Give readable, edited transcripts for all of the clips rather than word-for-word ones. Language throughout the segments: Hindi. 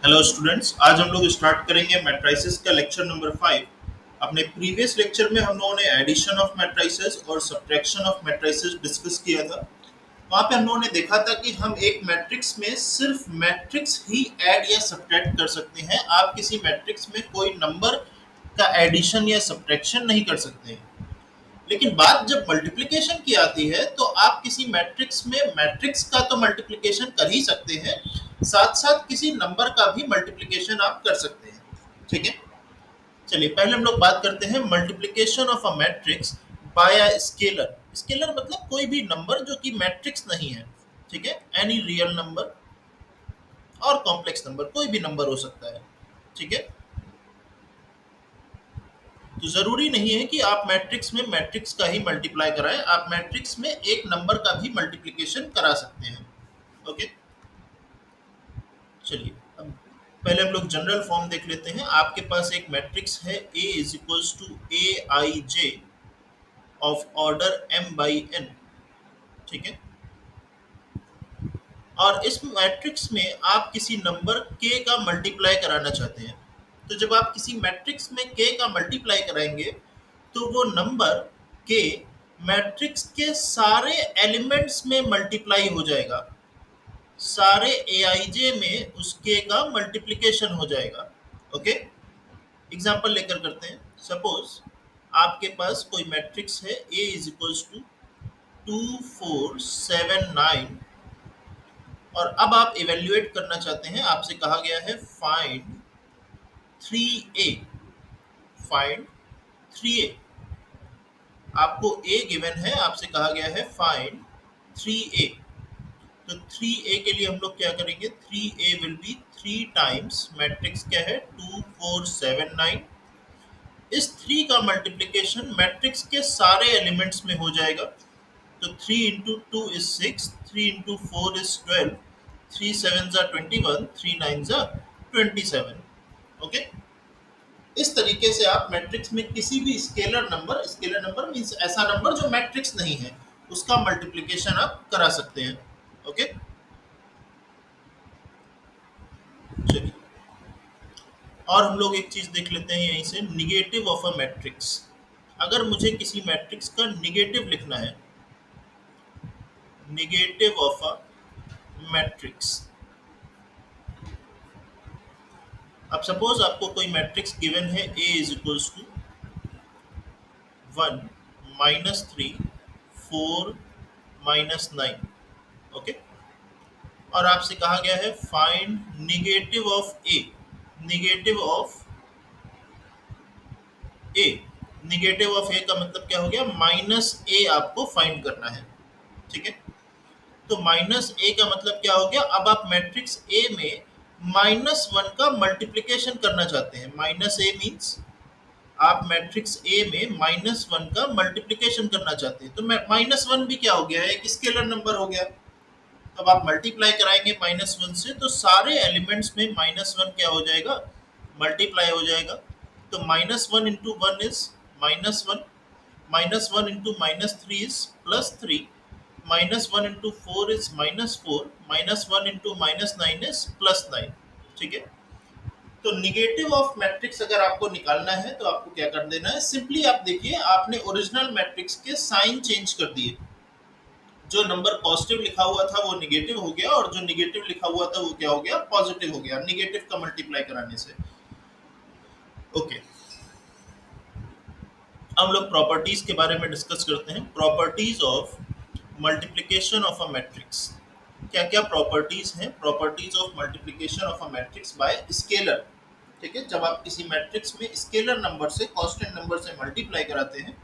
हेलो स्टूडेंट्स, आज हम लोग स्टार्ट करेंगे मैट्रिसेस का लेक्चर नंबर 5। अपने प्रीवियस लेक्चर में हम लोगों ने एडिशन ऑफ मैट्रिसेस और सब्ट्रैक्शन ऑफ मैट्रिसेस डिस्कस किया था। वहाँ पे हम लोगों ने देखा था कि हम एक मैट्रिक्स में सिर्फ मैट्रिक्स ही ऐड या सब्ट्रैक्ट कर सकते हैं। आप किसी मैट्रिक्स में कोई नंबर का एडिशन या सब्ट्रैक्शन नहीं कर सकते हैं। लेकिन बात जब मल्टीप्लिकेशन की आती है तो आप किसी मैट्रिक्स में मैट्रिक्स का तो मल्टीप्लिकेशन कर ही सकते हैं, साथ साथ किसी नंबर का भी मल्टीप्लिकेशन आप कर सकते हैं। ठीक है, चलिए पहले हम लोग बात करते हैं multiplication of a matrix bye a scalar. Scalar मतलब कोई भी नंबर जो कि मैट्रिक्स नहीं है। ठीक है, एनी रियल नंबर और कॉम्प्लेक्स नंबर, कोई भी नंबर हो सकता है। ठीक है, तो जरूरी नहीं है कि आप मैट्रिक्स में मैट्रिक्स का ही मल्टीप्लाई कराएं, आप मैट्रिक्स में एक नंबर का भी मल्टीप्लिकेशन करा सकते हैं। ओके, चलिए अब पहले हम लोग जनरल फॉर्म देख लेते हैं। आपके पास एक मैट्रिक्स है A is equals to a i j of order m by n। ठीक है, और इस मैट्रिक्स में आप किसी नंबर k का मल्टीप्लाई कराना चाहते हैं। तो जब आप किसी मैट्रिक्स में k का मल्टीप्लाई कराएंगे तो वो नंबर k मैट्रिक्स के सारे एलिमेंट्स में मल्टीप्लाई हो जाएगा। सारे aij में उस k का मल्टीप्लिकेशन हो जाएगा। ओके, एग्जाम्पल लेकर करते हैं। सपोज आपके पास कोई मैट्रिक्स है A इज इक्वल्स टू 2479, और अब आप इवेल्युएट करना चाहते हैं। आपसे कहा गया है फाइंड 3a। फाइंड 3a, आपको a गिवन है, आपसे कहा गया है फाइंड 3a। तो 3a के लिए हम लोग क्या करेंगे, 3a will be 3 times matrix क्या है 2479। इस 3 का मल्टीप्लिकेशन मैट्रिक्स के सारे एलिमेंट्स में हो जाएगा। तो 3 into two is 6, 3 into 4 is 12, 3 7 जा 21, 3 9 जा 27। ओके, इस तरीके से आप मैट्रिक्स में किसी भी स्केलर नंबर मीन्स ऐसा नंबर जो मैट्रिक्स नहीं है, उसका मल्टीप्लिकेशन आप करा सकते हैं। ओके, चलिए और हम लोग एक चीज देख लेते हैं यहीं से, निगेटिव ऑफ अ मैट्रिक्स। अगर मुझे किसी मैट्रिक्स का निगेटिव लिखना है, निगेटिव ऑफ अ मैट्रिक्स। अब सपोज आपको कोई मैट्रिक्स गिवन है A is equals to 1 -3 4 -9। Okay, और आपसे कहा गया है find negative of A। Negative of A, negative of A का मतलब क्या हो गया, -a आपको फाइंड करना है। ठीक है, तो -a का मतलब क्या हो गया, अब आप मैट्रिक्स A में -1 का मल्टीप्लिकेशन करना चाहते हैं। -a मीन्स आप मैट्रिक्स A में -1 का मल्टीप्लिकेशन करना चाहते हैं। तो -1 भी क्या हो गया है, एक स्केलर नंबर हो गया। तब आप मल्टीप्लाई कराएंगे -1 से तो सारे एलिमेंट्स में -1 क्या हो जाएगा, मल्टीप्लाई हो जाएगा। तो -1 into 1 is -1, -1 into -3 is +3, -1 into 4 is -4, -1 into -9 is +9। ठीक है, तो निगेटिव ऑफ मैट्रिक्स अगर आपको निकालना है तो आपको क्या कर देना है, सिंपली आप देखिए आपने ओरिजिनल मैट्रिक्स के साइन चेंज कर दिए। जो नंबर पॉजिटिव लिखा हुआ था वो निगेटिव हो गया, और जो निगेटिव लिखा हुआ था वो क्या हो गया, पॉजिटिव हो गया, निगेटिव का मल्टीप्लाई कराने से। ओके, हम लोग प्रॉपर्टीज के बारे में डिस्कस करते हैं। Properties of multiplication of a matrix. क्या क्या प्रॉपर्टीज हैं, properties of multiplication of a matrix bye scalar. ठीक है, जब आप किसी मैट्रिक्स में स्केलर नंबर से कांस्टेंट नंबर से मल्टीप्लाई कराते हैं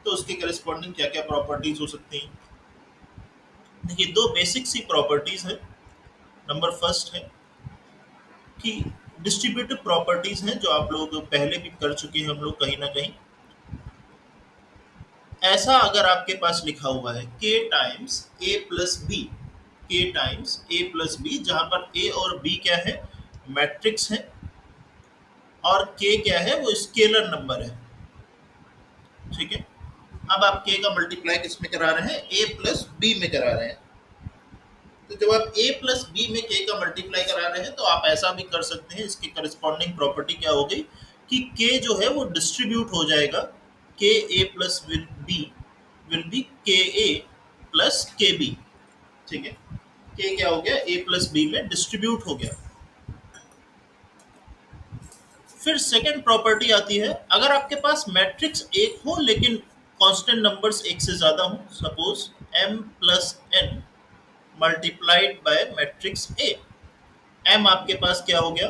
तो उसके करस्पॉन्डिंग क्या क्या प्रॉपर्टीज हो सकती हैं। देखिए दो बेसिक सी प्रॉपर्टीज है। नंबर फर्स्ट है कि डिस्ट्रीब्यूटिव प्रॉपर्टीज हैं, जो आप लोग पहले भी कर चुके हैं हम लोग कहीं ना कहीं। ऐसा अगर आपके पास लिखा हुआ है k times a plus b, k times a plus b, जहां पर a और b क्या है, मैट्रिक्स है, और k क्या है, वो स्केलर नंबर है। ठीक है, अब आप k का मल्टीप्लाई किस में करा रहे हैं, a प्लस बी में करा रहे हैं। तो जब आप a प्लस बी में k का मल्टीप्लाई करा रहे हैं तो आप ऐसा भी कर सकते हैं। इसकी करस्पॉन्डिंग प्रॉपर्टी क्या हो गई कि k जो है वो डिस्ट्रीब्यूट हो जाएगा, k a plus will be k a plus k b। ठीक है, k क्या हो गया, a प्लस बी में डिस्ट्रीब्यूट हो गया। फिर सेकंड प्रॉपर्टी आती है, अगर आपके पास मैट्रिक्स एक हो लेकिन कांस्टेंट नंबर्स एक से ज्यादा हो, suppose m plus n multiplied by matrix A. m आपके पास क्या हो गया,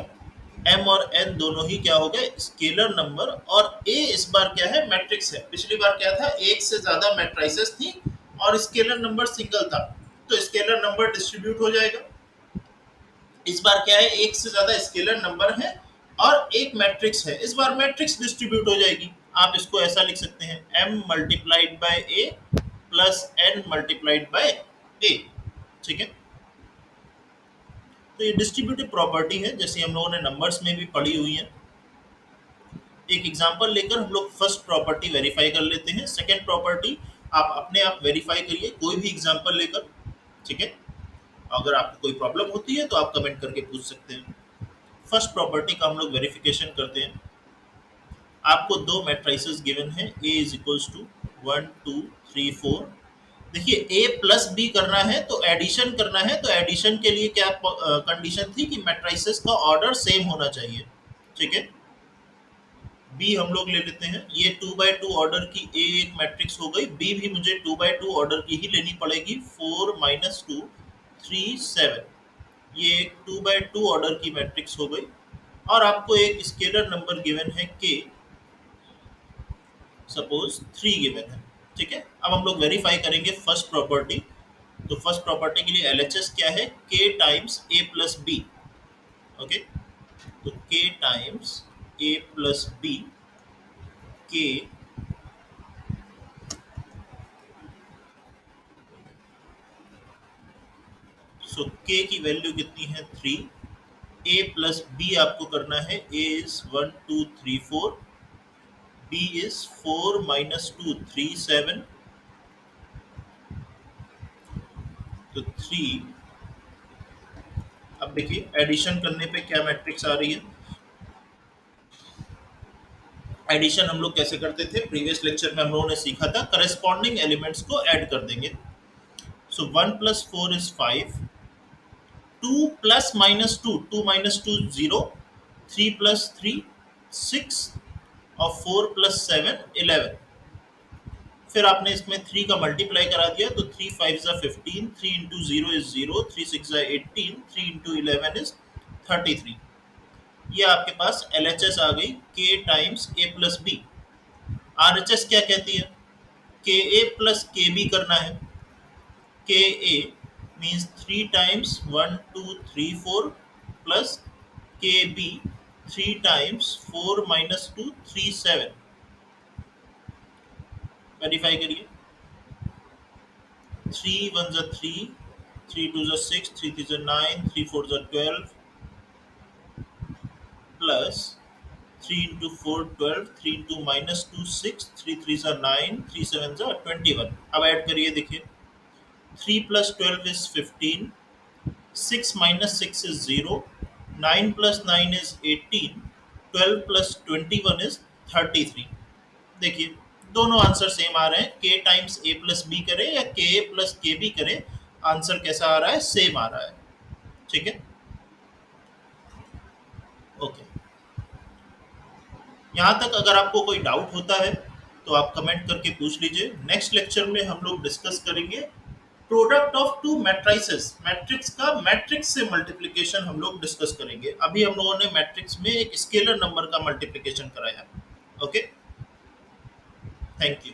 m और n दोनों ही क्या हो गए, स्केलर नंबर, और a इस बार क्या है, मैट्रिक्स है। पिछली बार क्या था, एक से ज्यादा मैट्रिसेस थी और स्केलर नंबर सिंगल था, तो स्केलर नंबर डिस्ट्रीब्यूट हो जाएगा। इस बार क्या है, एक से ज्यादा स्केलर नंबर है और एक मैट्रिक्स है, इस बार मैट्रिक्स डिस्ट्रीब्यूट हो जाएगी। आप इसको ऐसा लिख सकते हैं, m multiplied by a plus n multiplied by a। ठीक है, तो ये डिस्ट्रीब्यूटिव प्रॉपर्टी है, जैसे हम लोगों ने नंबर्स में भी पढ़ी हुई है। एक एग्जांपल लेकर हम लोग फर्स्ट प्रॉपर्टी वेरीफाई कर लेते हैं। सेकंड प्रॉपर्टी आप अपने आप वेरीफाई करिए कोई भी एग्जांपल लेकर। ठीक है, अगर आपको कोई प्रॉब्लम होती है तो आप कमेंट करके पूछ सकते हैं। फर्स्ट प्रॉपर्टी का हम लोग वेरिफिकेशन करते हैं। आपको दो मैट्रिसेस गिवन है, a इज इक्वल्स टू 1 2 3 4। देखिए a प्लस बी करना है तो एडिशन करना है, तो एडिशन के लिए क्या कंडीशन थी कि मैट्रिसेस का ऑर्डर सेम होना चाहिए। ठीक है, b हम लोग ले लेते हैं, ये 2x2 ऑर्डर की a एक मैट्रिक्स हो गई, b भी मुझे 2x2 ऑर्डर की ही लेनी पड़ेगी। 4 - 2 3 7, ये एक 2x2 ऑर्डर की मैट्रिक्स हो गई। और आपको एक स्केलर नंबर गिवन है k, सपोज 3 गिवन है। ठीक है, अब हम लोग वेरीफाई करेंगे फर्स्ट प्रॉपर्टी। तो फर्स्ट प्रॉपर्टी के लिए LHS क्या है, k times a plus b. Okay, तो k times a plus b, k so k की वैल्यू कितनी है, 3। a प्लस बी आपको करना है, a इज 1 2 3 4, b इज 4 - 2 3 7, तो 3। अब देखिए एडिशन करने पे क्या मैट्रिक्स आ रही है। एडिशन हम लोग कैसे करते थे, प्रीवियस लेक्चर में हम लोगों ने सीखा था, करस्पॉन्डिंग एलिमेंट्स को ऐड कर देंगे। सो 1 + 4 इज 5, 2 + -2, 2 - 2 0, 3 + 3 6, और 4 + 7 11। फिर आपने इसमें 3 का मल्टीप्लाई करा दिया, तो 3 5 = 15, 3 × 0 इज 0, 3 6 = 18, 3 × 11 इज 33। ये आपके पास LHS आ गई, k times a plus b. RHS क्या कहती है, ka प्लस kb करना है। ka means 3 times 1 2 3 4 plus kb 3 times 4 - 2 3 7। Verify करिए, 3 1 = 3, 3 2 = 6, 3 3 = 9, 3 4 = 12, प्लस 3 × 4 12, 3 × -2 6, 3 3 = 9, 3 7 = 21। अब ऐड करिए, देखिए 3 + 12 is 15, 6 - 6 is 0, 9 + 9 is 18, 12 + 21 is 33। देखिए दोनों आंसर सेम आ रहे हैं, k times a plus b करें या k a plus k b करें, आंसर कैसा आ रहा है, सेम आ रहा है। ठीक है, ओके। यहाँ तक अगर आपको कोई डाउट होता है तो आप कमेंट करके पूछ लीजिए। नेक्स्ट लेक्चर में हम लोग डिस्कस करेंगे product of to matrices, matrix का मैट्रिक्स से मल्टीप्लिकेशन हम लोग डिस्कस करेंगे। अभी हम लोगों ने मैट्रिक्स में एक स्केलर नंबर का मल्टीप्लिकेशन कराया। Okay, thank you.